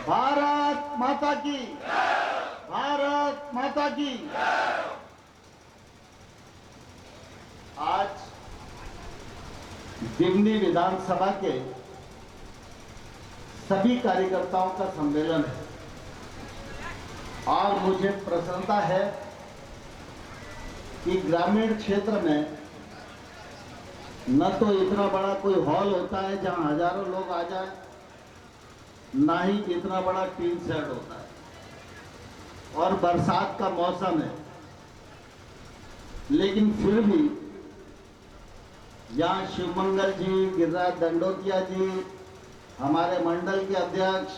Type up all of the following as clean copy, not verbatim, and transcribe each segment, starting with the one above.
भारत माता की, भारत माता की। आज दिमनी विधानसभा के सभी कार्यकर्ताओं का सम्मेलन है और मुझे प्रसन्नता है कि ग्रामीण क्षेत्र में न तो इतना बड़ा कोई हॉल होता है जहां हजारों लोग आ जाए, ना ही इतना बड़ा टीन शेड होता है और बरसात का मौसम है, लेकिन फिर भी यहाँ शिवमंगल जी, गिरिराज दंडोतिया जी, हमारे मंडल के अध्यक्ष,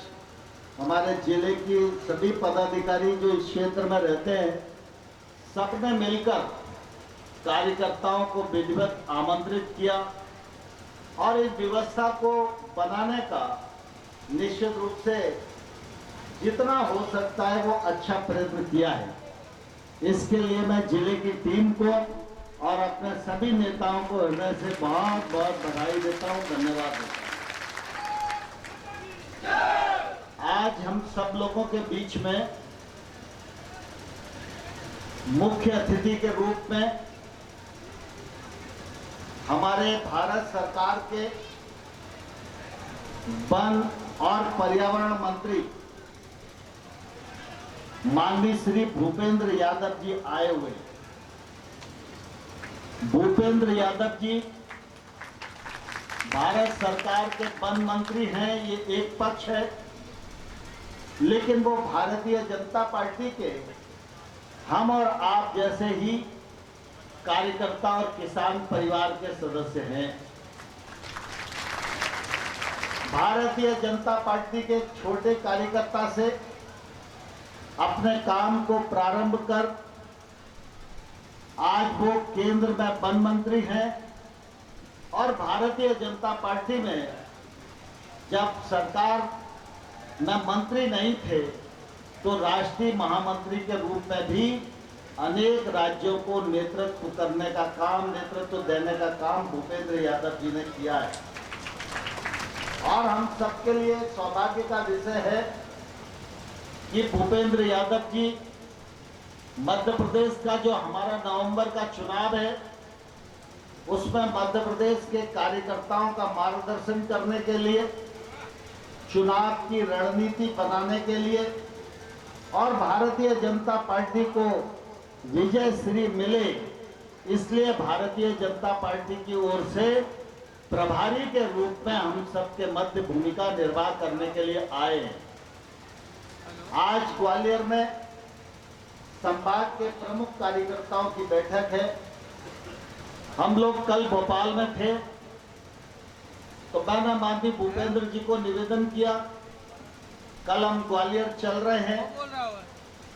हमारे जिले की सभी पदाधिकारी जो इस क्षेत्र में रहते हैं, सबने मिलकर कार्यकर्ताओं को विधिवत आमंत्रित किया और इस व्यवस्था को बनाने का निश्चित रूप से जितना हो सकता है वो अच्छा प्रयत्न किया है। इसके लिए मैं जिले की टीम को और अपने सभी नेताओं को हृदय से बहुत बहुत बधाई देता हूं, धन्यवाद देता हूं। आज हम सब लोगों के बीच में मुख्य अतिथि के रूप में हमारे भारत सरकार के वन और पर्यावरण मंत्री माननीय श्री भूपेंद्र यादव जी आए हुए। भूपेंद्र यादव जी भारत सरकार के वन मंत्री हैं, ये एक पक्ष है, लेकिन वो भारतीय जनता पार्टी के हम और आप जैसे ही कार्यकर्ता और किसान परिवार के सदस्य हैं। भारतीय जनता पार्टी के छोटे कार्यकर्ता से अपने काम को प्रारंभ कर आज वो केंद्र में वन मंत्री हैं और भारतीय जनता पार्टी में जब सरकार में मंत्री नहीं थे तो राष्ट्रीय महामंत्री के रूप में भी अनेक राज्यों को नेतृत्व करने का काम, नेतृत्व देने का काम भूपेंद्र यादव जी ने किया है। और हम सबके लिए सौभाग्य का विषय है कि भूपेंद्र यादव जी मध्य प्रदेश का जो हमारा नवंबर का चुनाव है उसमें मध्य प्रदेश के कार्यकर्ताओं का मार्गदर्शन करने के लिए, चुनाव की रणनीति बनाने के लिए और भारतीय जनता पार्टी को विजय श्री मिले, इसलिए भारतीय जनता पार्टी की ओर से प्रभारी के रूप में हम सबके मध्य भूमिका निर्वाह करने के लिए आए हैं। आज ग्वालियर में संभाग के प्रमुख कार्यकर्ताओं की बैठक है। हम लोग कल भोपाल में थे तो मैंने माननीय भूपेंद्र जी को निवेदन किया, कल हम ग्वालियर चल रहे हैं,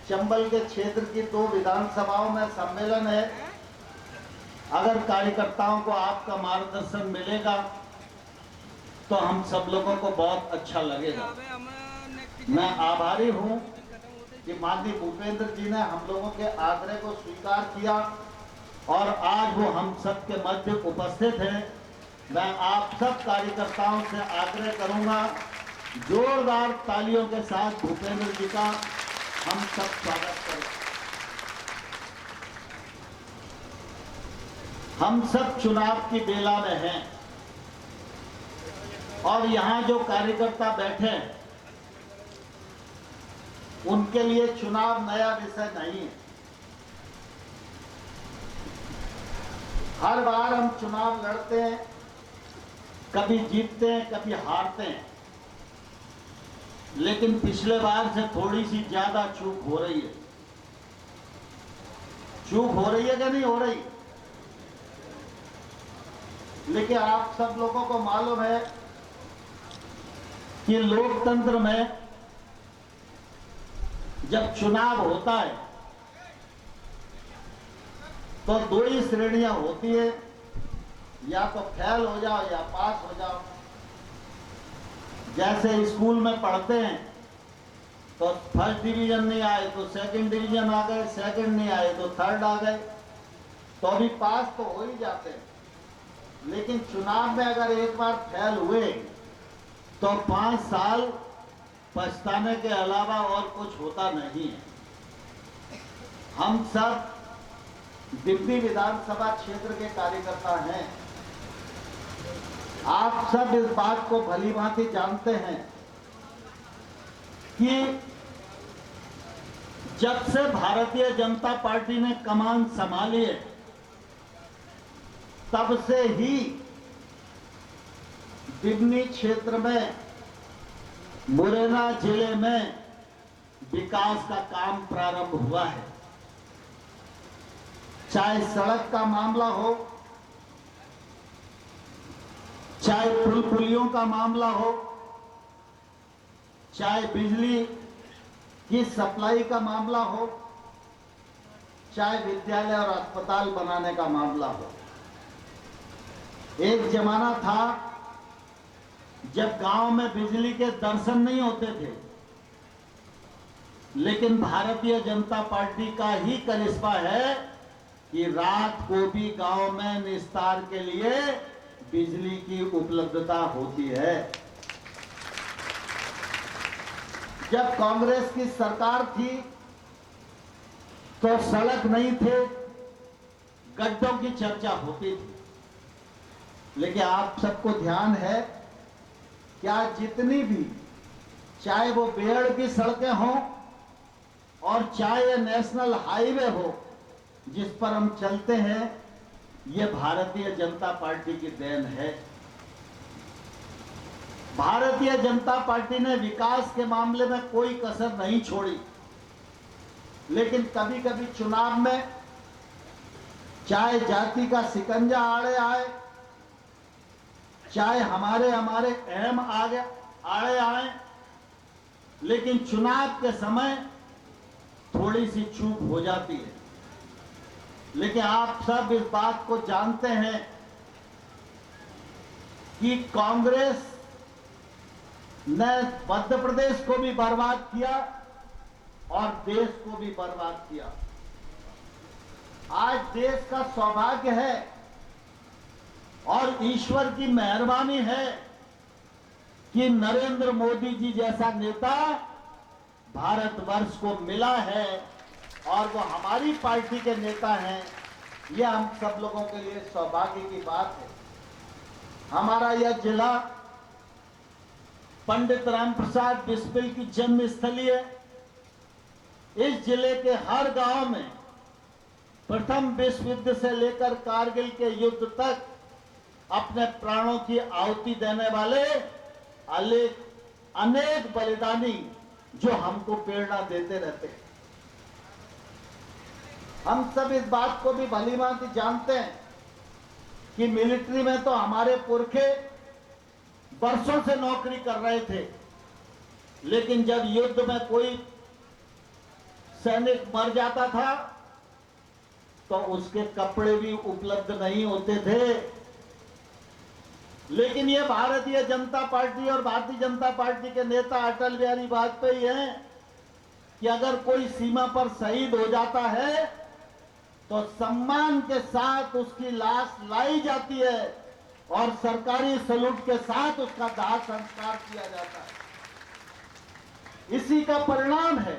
चंबल के क्षेत्र की 2 विधानसभाओं में सम्मेलन है, अगर कार्यकर्ताओं को आपका मार्गदर्शन मिलेगा तो हम सब लोगों को बहुत अच्छा लगेगा। मैं आभारी हूं कि माननीय भूपेंद्र जी ने हम लोगों के आग्रह को स्वीकार किया और आज वो हम सब के मध्य उपस्थित हैं। मैं आप सब कार्यकर्ताओं से आग्रह करूंगा, जोरदार तालियों के साथ भूपेंद्र जी का हम सब स्वागत करें। हम सब चुनाव की बेला में हैं और यहाँ जो कार्यकर्ता बैठे हैं उनके लिए चुनाव नया विषय नहीं है। हर बार हम चुनाव लड़ते हैं, कभी जीतते हैं, कभी हारते हैं, लेकिन पिछले बार से थोड़ी सी ज्यादा चूक हो रही है। चूक हो रही है कि नहीं हो रही? लेकिन आप सब लोगों को मालूम है कि लोकतंत्र में जब चुनाव होता है तो 2 ही श्रेणियां होती है, या तो फेल हो जाओ या पास हो जाओ। जैसे स्कूल में पढ़ते हैं तो फर्स्ट डिवीजन नहीं आए तो सेकंड डिवीजन आ गए, सेकंड नहीं आए तो थर्ड आ गए, तो अभी पास तो हो ही जाते हैं। लेकिन चुनाव में अगर एक बार फेल हुए तो 5 साल पछताने के अलावा और कुछ होता नहीं है। हम सब दिल्ली विधानसभा क्षेत्र के कार्यकर्ता हैं। आप सब इस बात को भली भांति जानते हैं कि जब से भारतीय जनता पार्टी ने कमान संभाली है, तब से ही दिमनी क्षेत्र में, मुरैना जिले में विकास का काम प्रारंभ हुआ है। चाहे सड़क का मामला हो, चाहे पुल पुलियों का मामला हो, चाहे बिजली की सप्लाई का मामला हो, चाहे विद्यालय और अस्पताल बनाने का मामला हो। एक जमाना था जब गांव में बिजली के दर्शन नहीं होते थे, लेकिन भारतीय जनता पार्टी का ही करिश्मा है कि रात को भी गांव में निस्तार के लिए बिजली की उपलब्धता होती है। जब कांग्रेस की सरकार थी तो सड़क नहीं थे, गड्ढों की चर्चा होती थी। लेकिन आप सबको ध्यान है क्या, जितनी भी, चाहे वो बेहड़ की सड़कें हों और चाहे नेशनल हाईवे हो जिस पर हम चलते हैं, ये भारतीय जनता पार्टी की देन है। भारतीय जनता पार्टी ने विकास के मामले में कोई कसर नहीं छोड़ी। लेकिन कभी कभी चुनाव में चाहे जाति का शिकंजा आड़े आए, चाहे हमारे अहम आड़े आए, लेकिन चुनाव के समय थोड़ी सी चूक हो जाती है। लेकिन आप सब इस बात को जानते हैं कि कांग्रेस ने मध्य प्रदेश को भी बर्बाद किया और देश को भी बर्बाद किया। आज देश का सौभाग्य है और ईश्वर की मेहरबानी है कि नरेंद्र मोदी जी जैसा नेता भारतवर्ष को मिला है और वो हमारी पार्टी के नेता हैं। ये हम सब लोगों के लिए सौभाग्य की बात है। हमारा यह जिला पंडित राम प्रसाद बिस्मिल की जन्मस्थली है। इस जिले के हर गांव में प्रथम विश्व युद्ध से लेकर कारगिल के युद्ध तक अपने प्राणों की आहुति देने वाले अनेक बलिदानी जो हमको प्रेरणा देते रहते हैं। हम सब इस बात को भी भली भांति जानते हैं कि मिलिट्री में तो हमारे पुरखे वर्षों से नौकरी कर रहे थे, लेकिन जब युद्ध में कोई सैनिक मर जाता था तो उसके कपड़े भी उपलब्ध नहीं होते थे। लेकिन ये भारतीय जनता पार्टी और भारतीय जनता पार्टी के नेता अटल बिहारी वाजपेयी हैं कि अगर कोई सीमा पर शहीद हो जाता है तो सम्मान के साथ उसकी लाश लाई जाती है और सरकारी सैल्यूट के साथ उसका दाह संस्कार किया जाता है। इसी का परिणाम है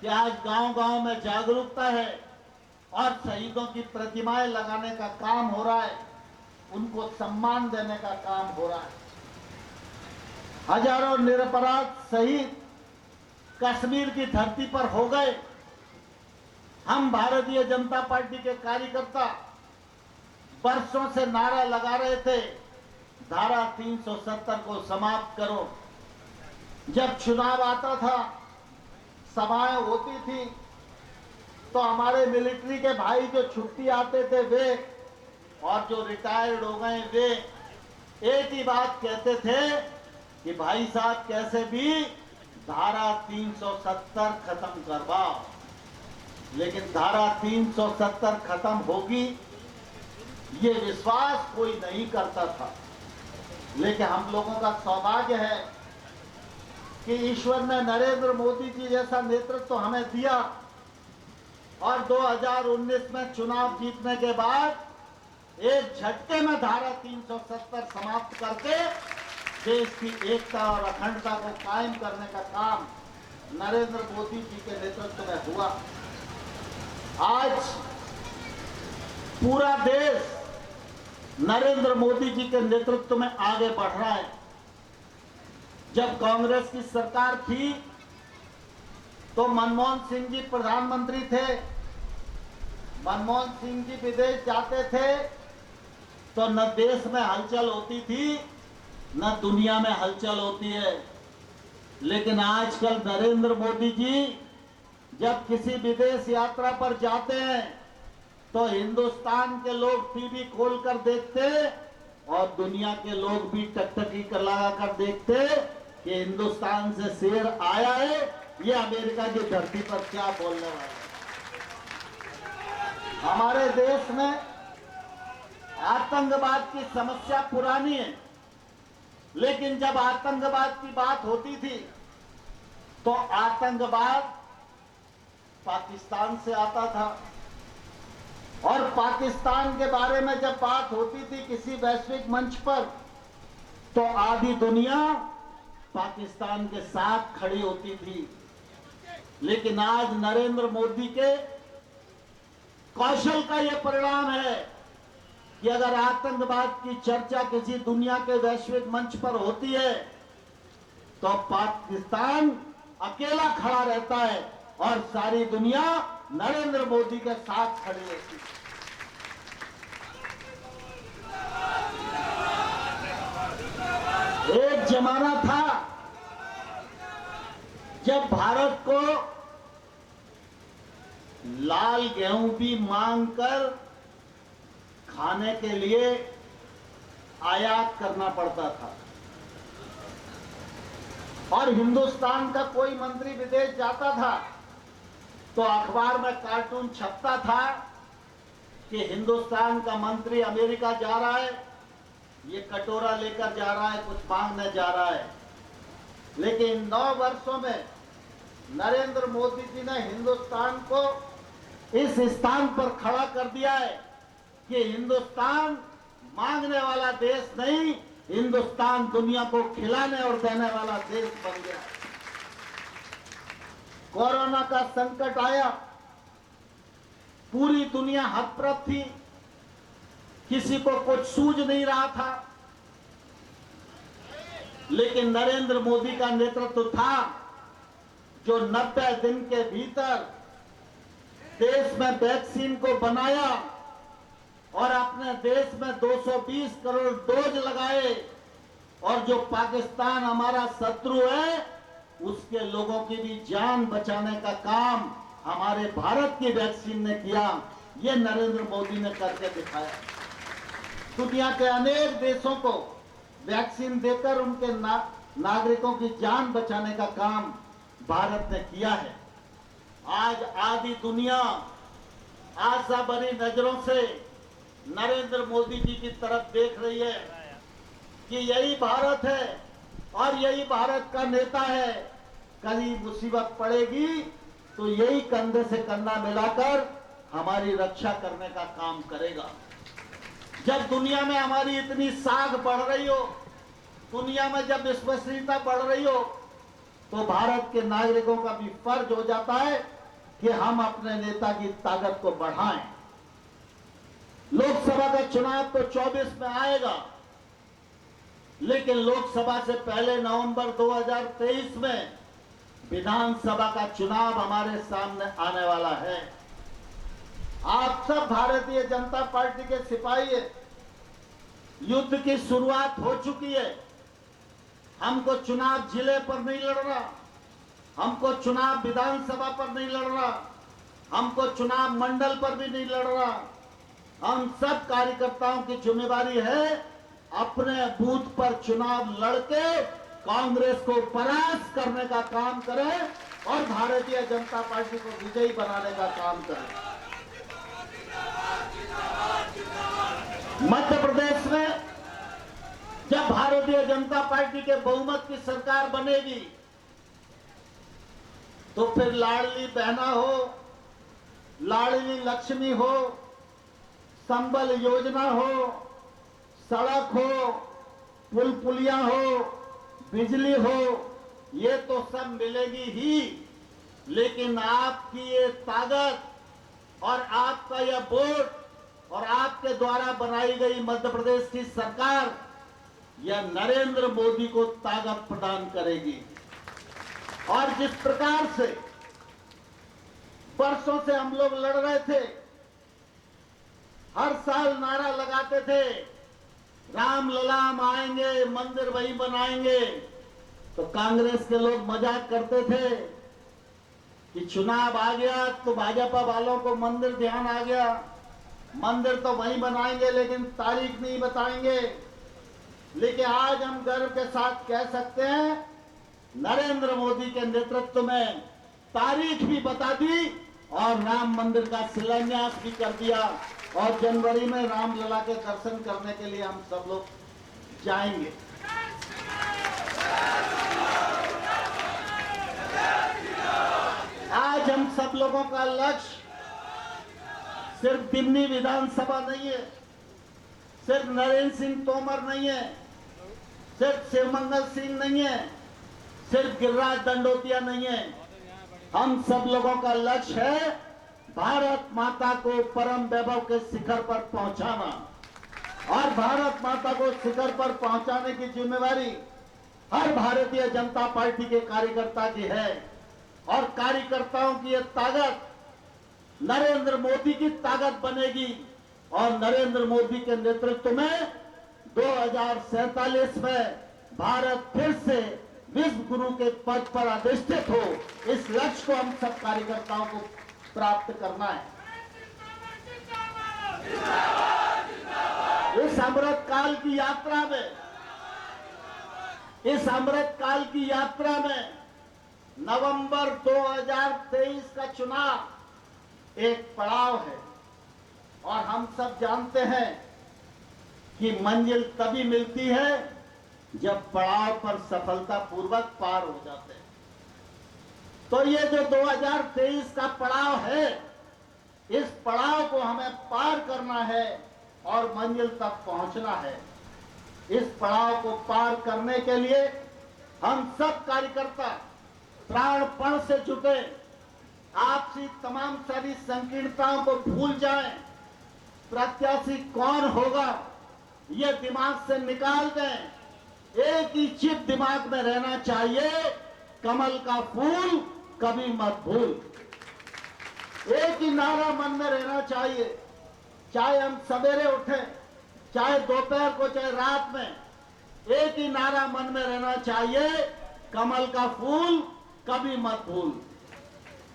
कि आज गांव-गांव में जागरूकता है और शहीदों की प्रतिमाएं लगाने का काम हो रहा है, उनको सम्मान देने का काम हो रहा है। हजारों निरपराध शहीद कश्मीर की धरती पर हो गए। हम भारतीय जनता पार्टी के कार्यकर्ता वर्षों से नारा लगा रहे थे, धारा 370 को समाप्त करो। जब चुनाव आता था, सभाएं होती थी, तो हमारे मिलिट्री के भाई जो छुट्टी आते थे वे और जो रिटायर्ड हो गए वे एक ही बात कहते थे कि भाई साहब कैसे भी धारा 370 खत्म करवाओ। लेकिन धारा 370 खत्म होगी ये विश्वास कोई नहीं करता था। लेकिन हम लोगों का सौभाग्य है कि ईश्वर ने नरेंद्र मोदी जी जैसा नेतृत्व हमें दिया और 2019 में चुनाव जीतने के बाद एक झटके में धारा 370 समाप्त करके देश की एकता और अखंडता को कायम करने का काम नरेंद्र मोदी जी के नेतृत्व में हुआ। आज पूरा देश नरेंद्र मोदी जी के नेतृत्व में आगे बढ़ रहा है। जब कांग्रेस की सरकार थी तो मनमोहन सिंह जी प्रधानमंत्री थे। मनमोहन सिंह जी विदेश जाते थे तो न देश में हलचल होती थी न दुनिया में हलचल होती है। लेकिन आजकल नरेंद्र मोदी जी जब किसी विदेश यात्रा पर जाते हैं तो हिंदुस्तान के लोग टीवी खोलकर देखते और दुनिया के लोग भी टकटकी कर लगा कर देखते कि हिंदुस्तान से शेर आया है, ये अमेरिका की धरती पर क्या बोलने वाला है। हमारे देश में आतंकवाद की समस्या पुरानी है, लेकिन जब आतंकवाद की बात होती थी तो आतंकवाद पाकिस्तान से आता था और पाकिस्तान के बारे में जब बात होती थी किसी वैश्विक मंच पर तो आधी दुनिया पाकिस्तान के साथ खड़ी होती थी। लेकिन आज नरेंद्र मोदी के कौशल का यह परिणाम है कि अगर आतंकवाद की चर्चा किसी दुनिया के वैश्विक मंच पर होती है तो पाकिस्तान अकेला खड़ा रहता है और सारी दुनिया नरेंद्र मोदी के साथ खड़ी होती है। एक जमाना था जब भारत को लाल गेहूं भी मांगकर खाने के लिए आयात करना पड़ता था और हिंदुस्तान का कोई मंत्री विदेश जाता था तो अखबार में कार्टून छपता था कि हिंदुस्तान का मंत्री अमेरिका जा रहा है, ये कटोरा लेकर जा रहा है, कुछ मांगने जा रहा है। लेकिन 9 वर्षों में नरेंद्र मोदी जी ने हिंदुस्तान को इस स्थान पर खड़ा कर दिया है कि हिंदुस्तान मांगने वाला देश नहीं, हिंदुस्तान दुनिया को खिलाने और देने वाला देश बन गया। कोरोना का संकट आया, पूरी दुनिया हतप्रभ थी, किसी को कुछ सूझ नहीं रहा था। लेकिन नरेंद्र मोदी का नेतृत्व था जो 90 दिन के भीतर देश में वैक्सीन को बनाया और अपने देश में 220 करोड़ डोज लगाए और जो पाकिस्तान हमारा शत्रु है उसके लोगों की भी जान बचाने का काम हमारे भारत की वैक्सीन ने किया। ये नरेंद्र मोदी ने करके दिखाया। दुनिया के अनेक देशों को वैक्सीन देकर उनके नागरिकों की जान बचाने का काम भारत ने किया है। आज आधी दुनिया आशा भरी नजरों से नरेंद्र मोदी जी की तरफ देख रही है कि यही भारत है और यही भारत का नेता है। कभी मुसीबत पड़ेगी तो यही कंधे से कंधा मिलाकर हमारी रक्षा करने का काम करेगा। जब दुनिया में हमारी इतनी साख बढ़ रही हो, दुनिया में जब विश्वसनीयता बढ़ रही हो, तो भारत के नागरिकों का भी फर्ज हो जाता है कि हम अपने नेता की ताकत को बढ़ाएं। लोकसभा का चुनाव तो 24 में आएगा, लेकिन लोकसभा से पहले नवंबर 2023 में विधानसभा का चुनाव हमारे सामने आने वाला है। आप सब भारतीय जनता पार्टी के सिपाही हैं। युद्ध की शुरुआत हो चुकी है। हमको चुनाव जिले पर नहीं लड़ना, हमको चुनाव विधानसभा पर नहीं लड़ना, हमको चुनाव मंडल पर भी नहीं लड़ना। हम सब कार्यकर्ताओं की जिम्मेदारी है अपने बूथ पर चुनाव लड़के कांग्रेस को परास्त करने का काम करें और भारतीय जनता पार्टी को विजयी बनाने का काम करें। मध्य प्रदेश में जब भारतीय जनता पार्टी के बहुमत की सरकार बनेगी तो फिर लाडली बहना हो, लाडली लक्ष्मी हो, संबल योजना हो, सड़क हो, पुल पुलिया हो, बिजली हो, ये तो सब मिलेगी ही, लेकिन आपकी ये ताकत और आपका यह वोट और आपके द्वारा बनाई गई मध्य प्रदेश की सरकार यह नरेंद्र मोदी को ताकत प्रदान करेगी। और जिस प्रकार से वर्षों से हम लोग लड़ रहे थे, हर साल नारा लगाते थे राम ललाम आएंगे, मंदिर वही बनाएंगे, तो कांग्रेस के लोग मजाक करते थे कि चुनाव आ गया तो भाजपा वालों को मंदिर ध्यान आ गया, मंदिर तो वही बनाएंगे लेकिन तारीख नहीं बताएंगे। लेकिन आज हम गर्व के साथ कह सकते हैं नरेंद्र मोदी के नेतृत्व में तारीख भी बता दी और राम मंदिर का शिलान्यास भी कर दिया, और जनवरी में रामलला के दर्शन करने के लिए हम सब लोग जाएंगे। आज हम सब लोगों का लक्ष्य सिर्फ दिमनी विधानसभा नहीं है, सिर्फ नरेंद्र सिंह तोमर नहीं है, सिर्फ शिवमंगल सिंह नहीं है, सिर्फ गिरिराज दंडोतिया नहीं है। हम सब लोगों का लक्ष्य है भारत माता को परम वैभव के शिखर पर पहुंचाना, और भारत माता को शिखर पर पहुंचाने की जिम्मेवारी हर भारतीय जनता पार्टी के कार्यकर्ता की है। और कार्यकर्ताओं की यह ताकत नरेंद्र मोदी की ताकत बनेगी, और नरेंद्र मोदी के नेतृत्व में 2047 में भारत फिर से विश्व गुरु के पद पर अधिष्ठित हो, इस लक्ष्य को हम सब कार्यकर्ताओं को प्राप्त करना है। इस अमृत काल की यात्रा में, इस अमृत काल की यात्रा में नवंबर 2023 का चुनाव एक पड़ाव है, और हम सब जानते हैं कि मंजिल तभी मिलती है जब पड़ाव पर सफलतापूर्वक पार हो जाते हैं। तो ये जो 2023 का पड़ाव है, इस पड़ाव को हमें पार करना है और मंजिल तक पहुंचना है। इस पड़ाव को पार करने के लिए हम सब कार्यकर्ता प्राणपण से जुटे, आपसी तमाम सारी संकीर्णताओं को भूल जाएं, प्रत्याशी कौन होगा ये दिमाग से निकाल दें। एक ही चिप दिमाग में रहना चाहिए, कमल का फूल कभी मत भूल। एक ही नारा मन में रहना चाहिए, चाहे हम सवेरे उठें, चाहे दोपहर को, चाहे रात में, एक ही नारा मन में रहना चाहिए, कमल का फूल कभी मत भूल।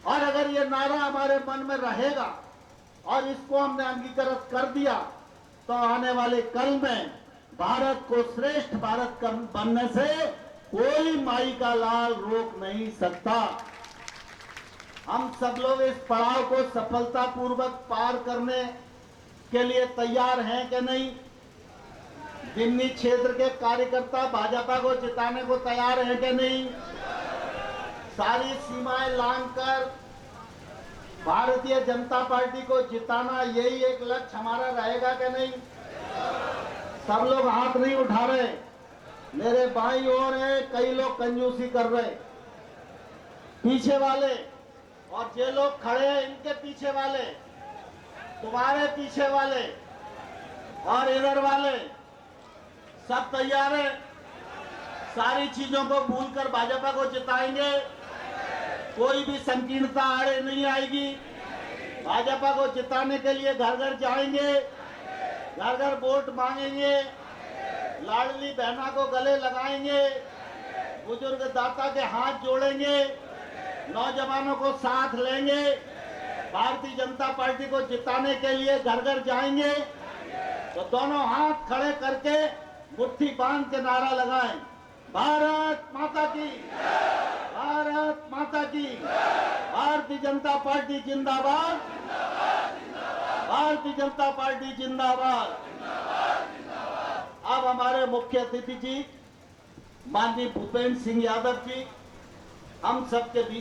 और अगर ये नारा हमारे मन में रहेगा और इसको हमने अंगीकृत कर दिया, तो आने वाले कल में भारत को श्रेष्ठ भारत बनने से कोई माई का लाल रोक नहीं सकता। हम सब लोग इस पड़ाव को सफलतापूर्वक पार करने के लिए तैयार हैं कि नहीं? दिमनी क्षेत्र के कार्यकर्ता भाजपा को जिताने को तैयार हैं कि नहीं? सारी सीमाएं लांघकर भारतीय जनता पार्टी को जिताना, यही एक लक्ष्य हमारा रहेगा कि नहीं? सब लोग हाथ नहीं उठा रहे, मेरे बाईं ओर है, कई लोग कंजूसी कर रहे, पीछे वाले, और जे लोग खड़े हैं इनके पीछे वाले, तुम्हारे पीछे वाले और इधर वाले, सब तैयार है। सारी चीजों को भूलकर भाजपा को जिताएंगे, कोई भी संकीर्णता आड़े नहीं आएगी। भाजपा को जिताने के लिए घर घर जाएंगे, घर घर वोट मांगेंगे, लाडली बहना को गले लगाएंगे, बुजुर्ग दाता के हाथ जोड़ेंगे, नौजवानों को साथ लेंगे, भारतीय जनता पार्टी को जिताने के लिए घर घर जाएंगे। तो दोनों हाथ खड़े करके मुट्ठी बांध के नारा लगाएं, भारत माता की, भारत माता की, भारतीय जनता पार्टी जिंदाबाद, भारतीय जनता पार्टी जिंदाबाद। अब हमारे मुख्य अतिथि जी माननीय भूपेंद्र सिंह यादव जी हम सबके बीच